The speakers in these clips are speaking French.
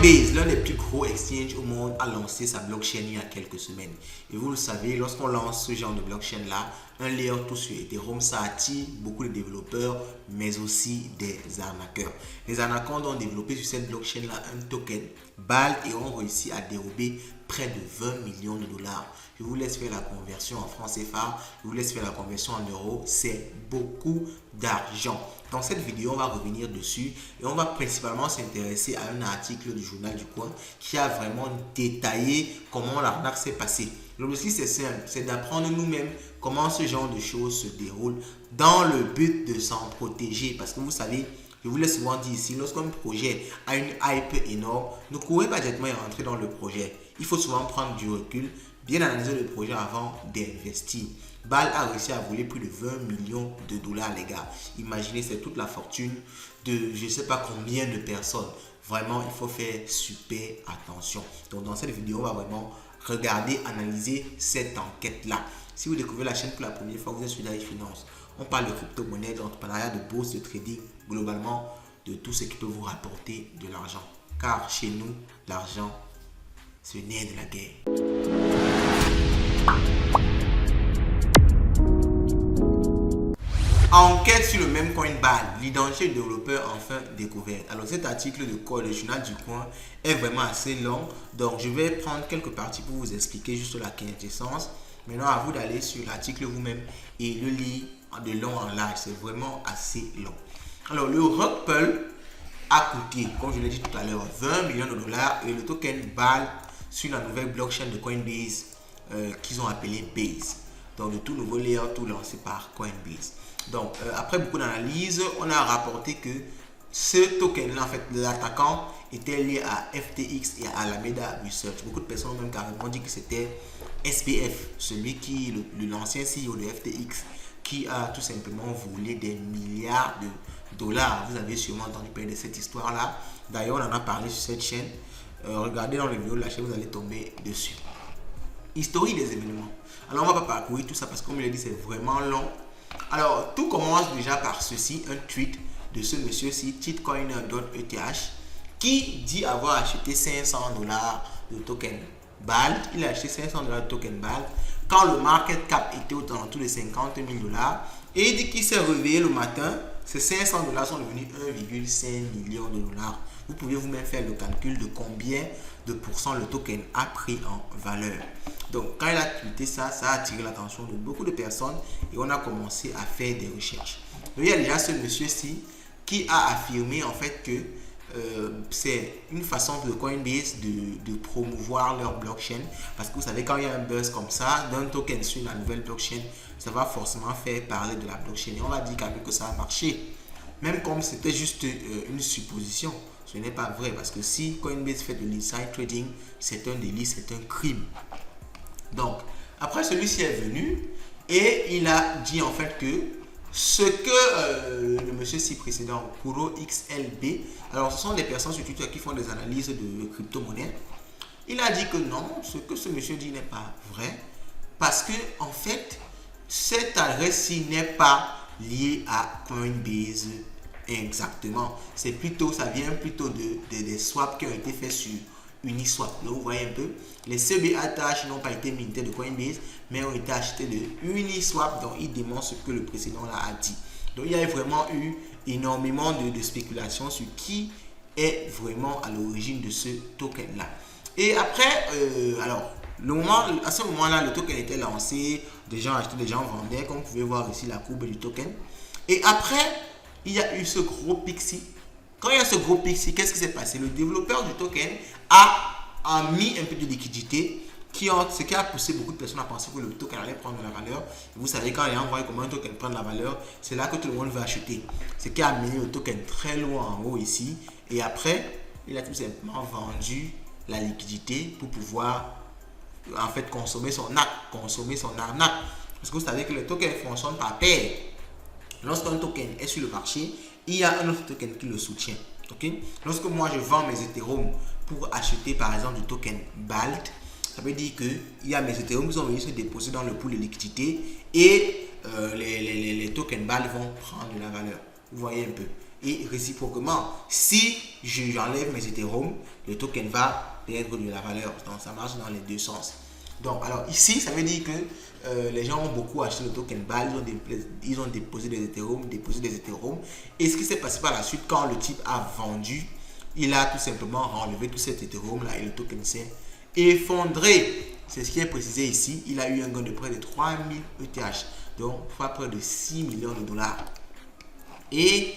Coinbase, l'un des plus gros exchanges au monde, a lancé sa blockchain il y a quelques semaines. Et vous le savez, lorsqu'on lance ce genre de blockchain-là, un layer tout sur Ethereum, ça attire beaucoup de développeurs, mais aussi des arnaqueurs. Les arnaqueurs ont développé sur cette blockchain-là un token BALT et ont réussi à dérober près de 20 millions de dollars. Je vous laisse faire la conversion en francs CFA, je vous laisse faire la conversion en euros. C'est beaucoup d'argent. Dans cette vidéo, on va revenir dessus et on va principalement s'intéresser à un article du journal du coin qui a vraiment détaillé comment l'arnaque s'est passée. L'objectif c'est simple, c'est d'apprendre nous-mêmes comment ce genre de choses se déroule dans le but de s'en protéger. Parce que vous savez, je vous l'ai souvent dit ici, lorsqu'un projet a une hype énorme, ne courez pas directement et rentrer dans le projet. Il faut souvent prendre du recul, bien analyser le projet avant d'investir. BAL a réussi à voler plus de 20 millions de dollars, les gars. Imaginez, c'est toute la fortune de je ne sais pas combien de personnes. Vraiment, il faut faire super attention. Donc, dans cette vidéo, on va vraiment regarder, analyser cette enquête-là. Si vous découvrez la chaîne pour la première fois, vous êtes sur Life Finance. On parle de crypto-monnaie, d'entrepreneuriat, de bourse, de trading, globalement, de tout ce qui peut vous rapporter de l'argent. Car chez nous, l'argent, c'est le nerf de la guerre. Enquête sur le même coin BAL, l'identité du développeur enfin découverte. Alors cet article de Code, le journal du coin, est vraiment assez long. Donc je vais prendre quelques parties pour vous expliquer juste la quintessence. Maintenant à vous d'aller sur l'article vous-même et le lire de long en large. C'est vraiment assez long. Alors le Rug-Pull a coûté, comme je l'ai dit tout à l'heure, 20 millions de dollars et le token BAL sur la nouvelle blockchain de Coinbase qu'ils ont appelé Base. Donc le tout nouveau layer, tout lancé par Coinbase. Donc, après beaucoup d'analyses, on a rapporté que ce token-là, en fait, l'attaquant était lié à FTX et à Alameda Research. Beaucoup de personnes ont même carrément dit que c'était SBF, celui qui, l'ancien CEO de FTX, qui a tout simplement volé des milliards de dollars. Vous avez sûrement entendu parler de cette histoire-là. D'ailleurs, on en a parlé sur cette chaîne. Regardez dans les vidéos de la chaîne, vous allez tomber dessus. Historique des événements. Alors, on ne va pas parcourir tout ça parce que, comme je l'ai dit, c'est vraiment long. Alors, tout commence déjà par ceci, un tweet de ce monsieur-ci, Titcoin.eth, qui dit avoir acheté 500 dollars de token BAL. Il a acheté 500 dollars de token BAL quand le market cap était autour de 50 000 dollars. Et il dit qu'il s'est réveillé le matin, ces 500 dollars sont devenus 1,5 million de dollars. Vous pouvez vous-même faire le calcul de combien de pourcents le token a pris en valeur. Donc, quand il a tweeté ça, ça a attiré l'attention de beaucoup de personnes et on a commencé à faire des recherches. Donc, il y a déjà ce monsieur-ci qui a affirmé en fait que c'est une façon de Coinbase de promouvoir leur blockchain. Parce que vous savez, quand il y a un buzz comme ça, d'un token sur la nouvelle blockchain, ça va forcément faire parler de la blockchain. Et on va dire quand même que ça a marché. Même comme c'était juste une supposition. Ce n'est pas vrai parce que si Coinbase fait de l'inside trading, c'est un délit, c'est un crime. Donc, après celui-ci est venu et il a dit en fait que ce que le monsieur-ci précédent, Kuro XLB, alors ce sont des personnes sur Twitter qui font des analyses de crypto-monnaies. Il a dit que non, ce que ce monsieur dit n'est pas vrai parce que en fait, cette adresse-ci n'est pas liée à Coinbase. Exactement, c'est plutôt, ça vient plutôt des swaps qui ont été faits sur Uniswap. Donc vous voyez un peu, les CBATH n'ont pas été mintés de Coinbase, mais ont été achetés de Uniswap. Donc il démontre ce que le précédent là a dit. Donc il y a vraiment eu énormément de spéculations sur qui est vraiment à l'origine de ce token là. Et après, alors à ce moment là, le token était lancé, des gens achetaient, des gens vendaient, comme vous pouvez voir ici la courbe du token. Et après, il y a eu ce gros pixie. Quand il y a ce gros pixie, qu'est-ce qui s'est passé? Le développeur du token a mis un peu de liquidité, ce qui a poussé beaucoup de personnes à penser que le token allait prendre de la valeur. Vous savez, quand il y a un voit comment un token prend de la valeur, c'est là que tout le monde veut acheter. Ce qui a amené le token très loin en haut ici. Et après, il a tout simplement vendu la liquidité pour pouvoir en fait consommer son arnaque. Parce que vous savez que le token fonctionne par paire. Lorsqu'un token est sur le marché, il y a un autre token qui le soutient. Okay? Lorsque moi je vends mes Ethereum pour acheter par exemple du token BALT, ça veut dire qu'il y a mes Ethereum qui sont venus se déposer dans le pool de liquidité et les tokens BALT vont prendre de la valeur. Vous voyez un peu. Et réciproquement, si j'enlève mes Ethereum, le token va perdre de la valeur. Donc ça marche dans les deux sens. Donc alors ici, ça veut dire que les gens ont beaucoup acheté le token BAL, ils ont déposé des Ethereum, Et ce qui s'est passé par la suite, quand le type a vendu, il a tout simplement enlevé tout cet Ethereum là et le token s'est effondré. C'est ce qui est précisé ici. Il a eu un gain de près de 3000 ETH, donc près de 6 millions de dollars. Et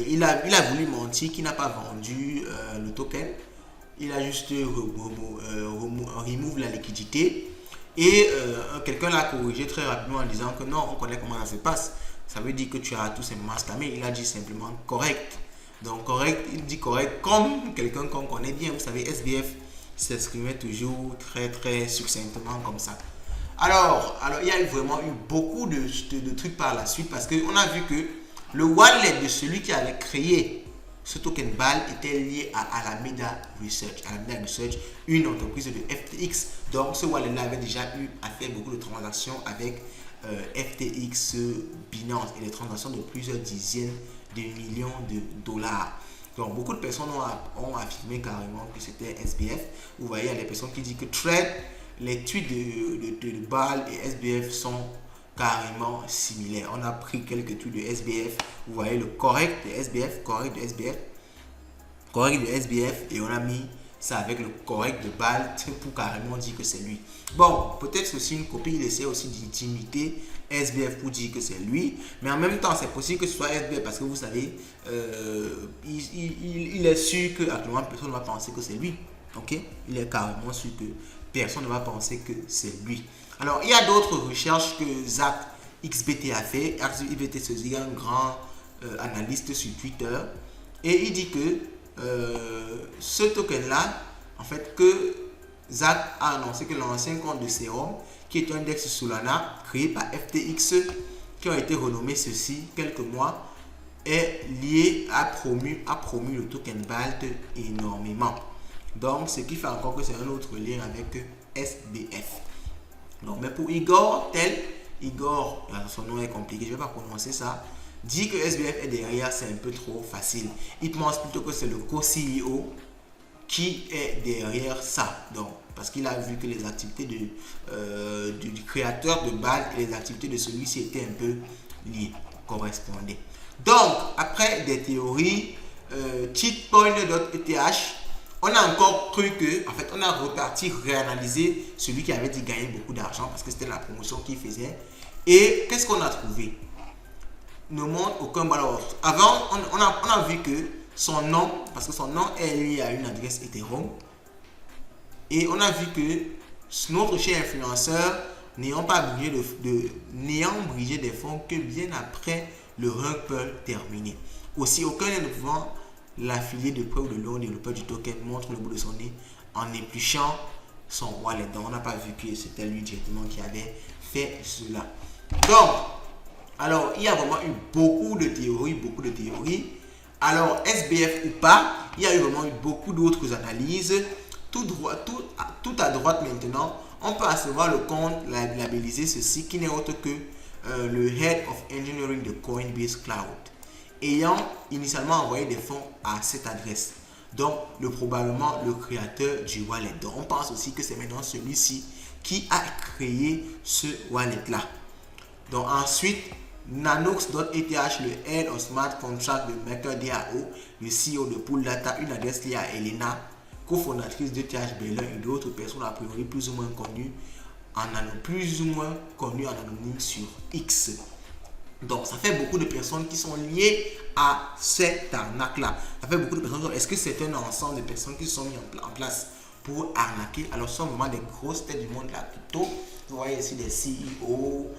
il a voulu mentir qu'il n'a pas vendu le token. Il a juste remove la liquidité. Et quelqu'un l'a corrigé très rapidement en disant que non, on connaît comment ça se passe. Ça veut dire que tu as tout simplement scamé. Il a dit simplement correct. Donc correct, il dit correct comme quelqu'un qu'on connaît bien. Vous savez, SBF s'exprimait toujours très succinctement comme ça. Alors il y a vraiment eu beaucoup de trucs par la suite parce qu'on a vu que le wallet de celui qui avait créé ce token BAL était lié à Alameda Research. Alameda Research, une entreprise de FTX. Donc ce wallet-là avait déjà eu à faire beaucoup de transactions avec FTX Binance et des transactions de plusieurs dizaines de millions de dollars. Donc beaucoup de personnes ont affirmé carrément que c'était SBF. Vous voyez, il y a des personnes qui disent que les tweets de BAL et SBF sont carrément similaires. On a pris quelques tweets de SBF. Vous voyez le correct de SBF, correct de SBF, et on a mis ça avec le correct de BAL pour carrément dire que c'est lui. Bon, peut-être c'est aussi une copie, il essaie aussi d'imiter SBF pour dire que c'est lui, mais en même temps c'est possible que ce soit SBF parce que vous savez, il est sûr que actuellement personne ne va penser que c'est lui. Ok, il est carrément sûr que personne ne va penser que c'est lui. Alors il y a d'autres recherches que Zach XBT a fait. XBT c'est un grand analyste sur Twitter et il dit que ce token là, en fait, que Zach a annoncé que l'ancien compte de Serum, qui est un index Solana créé par FTX, qui a été renommé ceci quelques mois, est lié, a promu le token BALT énormément. Donc, ce qui fait encore que c'est un autre lien avec SBF. Donc, mais pour Igor, son nom est compliqué, je ne vais pas prononcer ça, dit que SBF est derrière, c'est un peu trop facile. Il pense plutôt que c'est le co-CEO qui est derrière ça. Donc, parce qu'il a vu que les activités du créateur de BAL et les activités de celui-ci étaient un peu liées, correspondaient. Donc, après des théories, cheatpoint.eth, on a encore cru que, en fait, on a reparti réanalyser celui qui avait dit gagner beaucoup d'argent parce que c'était la promotion qu'il faisait. Et qu'est-ce qu'on a trouvé? Ne montre aucun valeur. Avant, on a vu que son nom, parce que son nom est lié à une adresse Ethereum, et on a vu que notre cher influenceur n'ayant brillé des fonds que bien après le rug pull terminé. Aussi, aucun ne pouvant l'affilier de près ou de loin au développeur du token montre le bout de son nez en épluchant son wallet. Donc, on n'a pas vu que c'était lui directement qui avait fait cela. Donc, alors, il y a vraiment eu beaucoup de théories. Alors, SBF ou pas, il y a eu vraiment eu beaucoup d'autres analyses. Tout à droite maintenant, on peut apercevoir le compte labellisé ceci qui n'est autre que le Head of Engineering de Coinbase Cloud, ayant initialement envoyé des fonds à cette adresse. Donc, probablement le créateur du wallet. Donc, on pense aussi que c'est maintenant celui-ci qui a créé ce wallet-là. Donc, ensuite, Nanox.eth, le Head of Smart Contract de MakerDAO, le CEO de Pool Data, une adresse liée à Elena, cofondatrice de THBL et d'autres personnes a priori plus ou moins connues en anonyme sur X. Donc, ça fait beaucoup de personnes qui sont liées à cette arnaque-là. Ça fait beaucoup de personnes. Est-ce que c'est un ensemble de personnes qui se sont mis en place pour arnaquer? Alors, ce sont vraiment des grosses têtes du monde de la crypto. Vous voyez ici des CEO,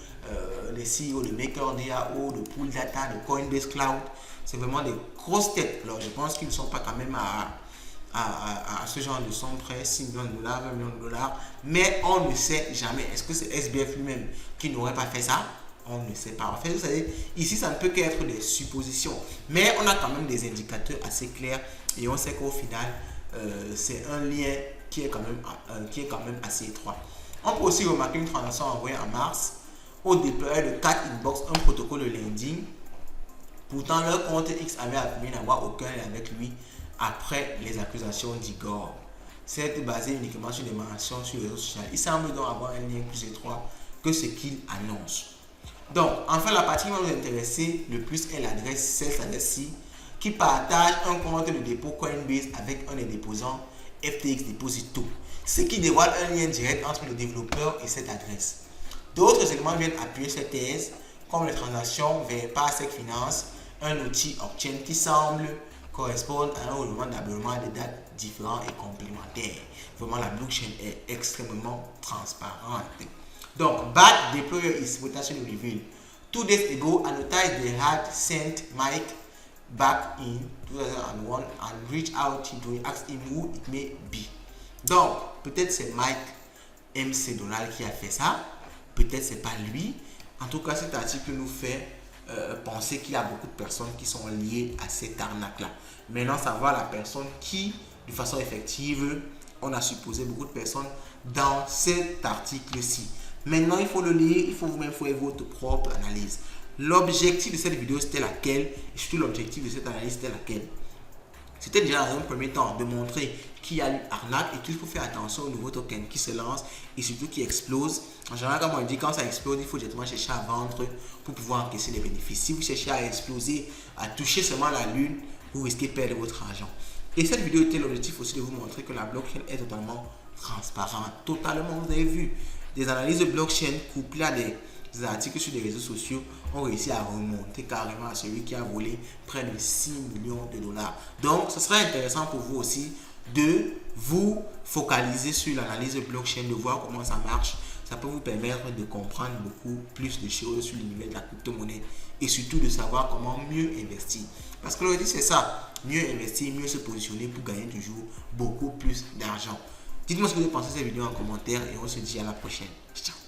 de MakerDAO, de Pool Data, de Coinbase Cloud. C'est vraiment des grosses têtes. Alors, je pense qu'ils ne sont pas quand même à ce genre de somme près, 6 millions de dollars, 20 millions de dollars. Mais on ne sait jamais. Est-ce que c'est SBF lui-même qui n'aurait pas fait ça? On ne sait pas. En fait, vous savez, ici, ça ne peut qu'être des suppositions. Mais on a quand même des indicateurs assez clairs. Et on sait qu'au final, c'est un lien qui est quand même assez étroit. On peut aussi remarquer une transaction envoyée en mars au déploiement de 4 Inbox, un protocole de lending Pourtant, leur compte X avait affirmé n'avoir aucun lien avec lui après les accusations d'Igor. C'est basé uniquement sur des mentions sur les réseaux sociaux. Il semble donc avoir un lien plus étroit que ce qu'il annonce. Donc, enfin, la partie qui va nous intéresser le plus est l'adresse, cette adresse-ci, qui partage un compte de dépôt Coinbase avec un des déposants FTX Deposito, ce qui dévoile un lien direct entre le développeur et cette adresse. D'autres éléments viennent appuyer cette thèse, comme les transactions vers Parsec Finance, un outil blockchain qui semble correspondre à un roulement d'abonnement de dates différents et complémentaires. Vraiment, la blockchain est extrêmement transparente. Donc, Bad Deployer is potentially revealed. 2 days ago, advertised they had sent Mike back in 2001 and reached out to ask him who it may be. Donc, peut-être c'est Mike MC Donald qui a fait ça, peut-être c'est pas lui. En tout cas, cet article nous fait penser qu'il y a beaucoup de personnes qui sont liées à cette arnaque-là. Maintenant, savoir la personne qui, de façon effective, on a supposé beaucoup de personnes dans cet article-ci. Maintenant, il faut le lire, il faut vous-même faire votre propre analyse. L'objectif de cette vidéo, c'était laquelle? Et surtout, l'objectif de cette analyse, c'était laquelle? C'était déjà dans un premier temps de montrer qu'il y a eu arnaque et qu'il faut faire attention aux nouveaux tokens qui se lancent et surtout qui explosent. En général, comme on dit, quand ça explose, il faut directement chercher à vendre pour pouvoir encaisser les bénéfices. Si vous cherchez à exploser, à toucher seulement la lune, vous risquez de perdre votre argent. Et cette vidéo était l'objectif aussi de vous montrer que la blockchain est totalement transparente. Totalement, vous avez vu, des analyses de blockchain couplées à des articles sur les réseaux sociaux ont réussi à remonter carrément à celui qui a volé près de 6 millions de dollars. Donc, ce serait intéressant pour vous aussi de vous focaliser sur l'analyse de blockchain, de voir comment ça marche. Ça peut vous permettre de comprendre beaucoup plus de choses sur l'univers de la crypto-monnaie et surtout de savoir comment mieux investir. Parce que l'objectif, c'est ça, mieux investir, mieux se positionner pour gagner toujours beaucoup plus d'argent. Dites-moi ce que vous pensez de cette vidéo en commentaire et on se dit à la prochaine. Ciao.